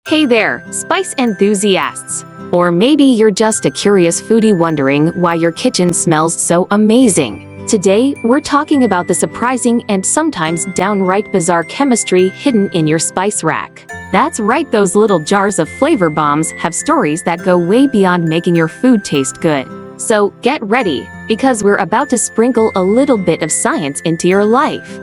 Hey there, spice enthusiasts! Or maybe you're just a curious foodie wondering why your kitchen smells so amazing. Today, we're talking about the surprising and sometimes downright bizarre chemistry hidden in your spice rack. That's right, those little jars of flavor bombs have stories that go way beyond making your food taste good. So get ready, because we're about to sprinkle a little bit of science into your life.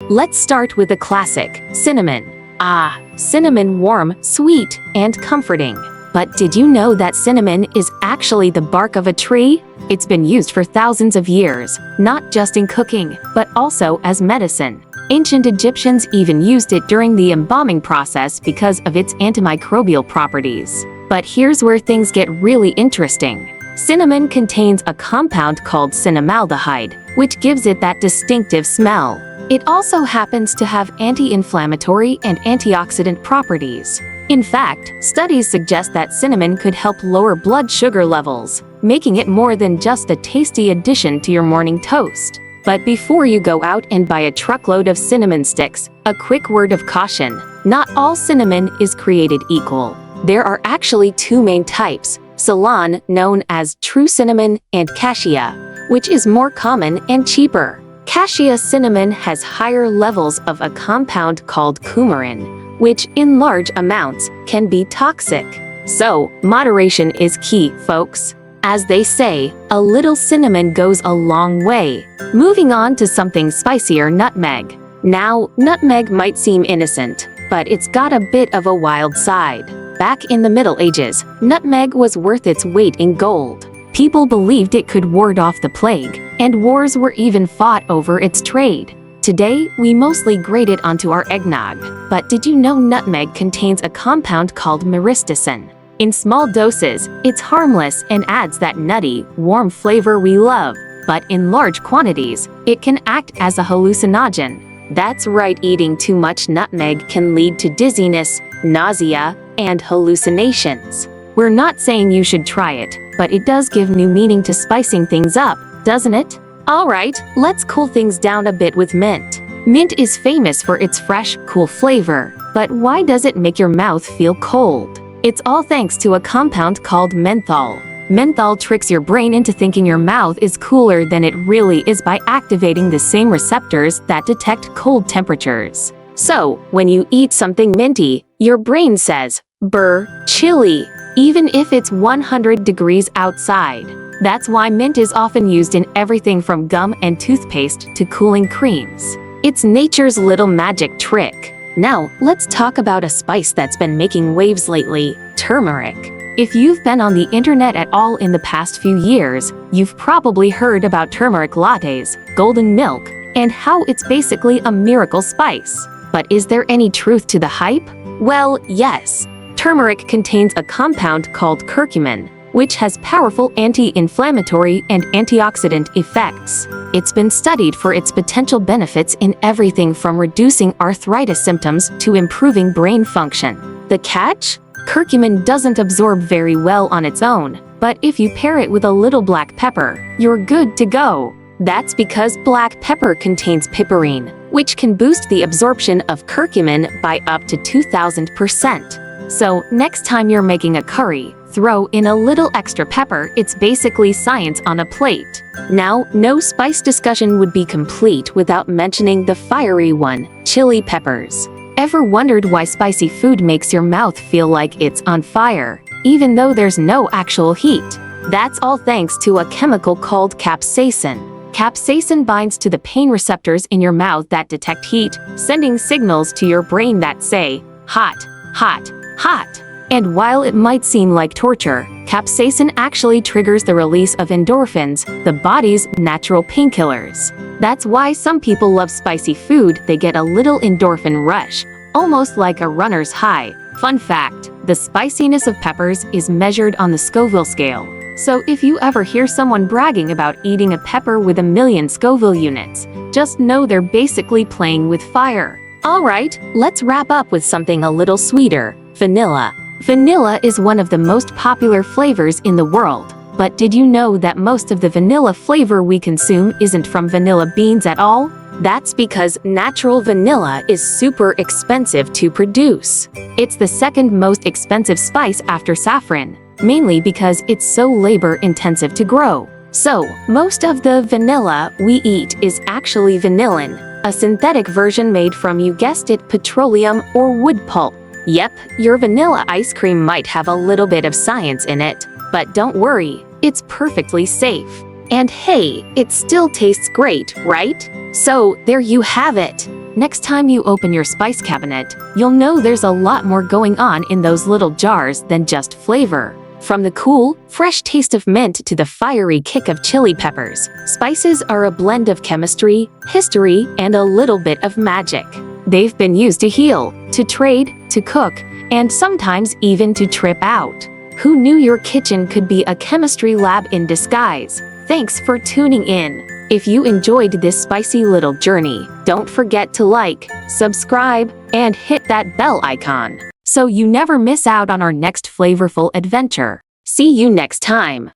Let's start with the classic, cinnamon. Ah, cinnamon, warm, sweet, and comforting. But did you know that cinnamon is actually the bark of a tree? It's been used for thousands of years, not just in cooking, but also as medicine. Ancient Egyptians even used it during the embalming process because of its antimicrobial properties. But here's where things get really interesting. Cinnamon contains a compound called cinnamaldehyde, which gives it that distinctive smell. It also happens to have anti-inflammatory and antioxidant properties. In fact, studies suggest that cinnamon could help lower blood sugar levels, making it more than just a tasty addition to your morning toast. But before you go out and buy a truckload of cinnamon sticks, a quick word of caution. Not all cinnamon is created equal. There are actually two main types, Ceylon, known as true cinnamon, and cassia, which is more common and cheaper. Cassia cinnamon has higher levels of a compound called coumarin, which in large amounts can be toxic. So, moderation is key, folks. As they say, a little cinnamon goes a long way. Moving on to something spicier, nutmeg. Now, nutmeg might seem innocent, but it's got a bit of a wild side. Back in the Middle Ages, nutmeg was worth its weight in gold. People believed it could ward off the plague, and wars were even fought over its trade. Today, we mostly grate it onto our eggnog. But did you know nutmeg contains a compound called myristicin? In small doses, it's harmless and adds that nutty, warm flavor we love. But in large quantities, it can act as a hallucinogen. That's right, eating too much nutmeg can lead to dizziness, nausea, and hallucinations. We're not saying you should try it, but it does give new meaning to spicing things up, doesn't it? Alright, let's cool things down a bit with mint. Mint is famous for its fresh, cool flavor, but why does it make your mouth feel cold? It's all thanks to a compound called menthol. Menthol tricks your brain into thinking your mouth is cooler than it really is by activating the same receptors that detect cold temperatures. So, when you eat something minty, your brain says, "Brr, chilly," even if it's 100 degrees outside. That's why mint is often used in everything from gum and toothpaste to cooling creams. It's nature's little magic trick. Now, let's talk about a spice that's been making waves lately, turmeric. If you've been on the internet at all in the past few years, you've probably heard about turmeric lattes, golden milk, and how it's basically a miracle spice. But is there any truth to the hype? Well, yes. Turmeric contains a compound called curcumin, which has powerful anti-inflammatory and antioxidant effects. It's been studied for its potential benefits in everything from reducing arthritis symptoms to improving brain function. The catch? Curcumin doesn't absorb very well on its own, but if you pair it with a little black pepper, you're good to go. That's because black pepper contains piperine, which can boost the absorption of curcumin by up to 2,000%. So, next time you're making a curry, throw in a little extra pepper. It's basically science on a plate. Now, no spice discussion would be complete without mentioning the fiery one, chili peppers. Ever wondered why spicy food makes your mouth feel like it's on fire, even though there's no actual heat? That's all thanks to a chemical called capsaicin. Capsaicin binds to the pain receptors in your mouth that detect heat, sending signals to your brain that say, hot, hot, hot. And while it might seem like torture, capsaicin actually triggers the release of endorphins, the body's natural painkillers. That's why some people love spicy food. They get a little endorphin rush, almost like a runner's high. Fun fact, the spiciness of peppers is measured on the Scoville scale. So if you ever hear someone bragging about eating a pepper with 1,000,000 Scoville units, just know they're basically playing with fire. Alright, let's wrap up with something a little sweeter, vanilla. Vanilla is one of the most popular flavors in the world, But did you know that most of the vanilla flavor we consume isn't from vanilla beans at all? That's because natural vanilla is super expensive to produce. It's the second most expensive spice after saffron, mainly because it's so labor-intensive to grow. So, most of the vanilla we eat is actually vanillin, a synthetic version made from, you guessed it, petroleum or wood pulp. Yep, your vanilla ice cream might have a little bit of science in it, but don't worry, it's perfectly safe. And hey, it still tastes great, right? So, there you have it. Next time you open your spice cabinet, you'll know there's a lot more going on in those little jars than just flavor. From the cool, fresh taste of mint to the fiery kick of chili peppers, spices are a blend of chemistry, history, and a little bit of magic. They've been used to heal, to trade, to cook, and sometimes even to trip out. Who knew your kitchen could be a chemistry lab in disguise? Thanks for tuning in. If you enjoyed this spicy little journey, don't forget to like, subscribe, and hit that bell icon, so you never miss out on our next flavorful adventure. See you next time!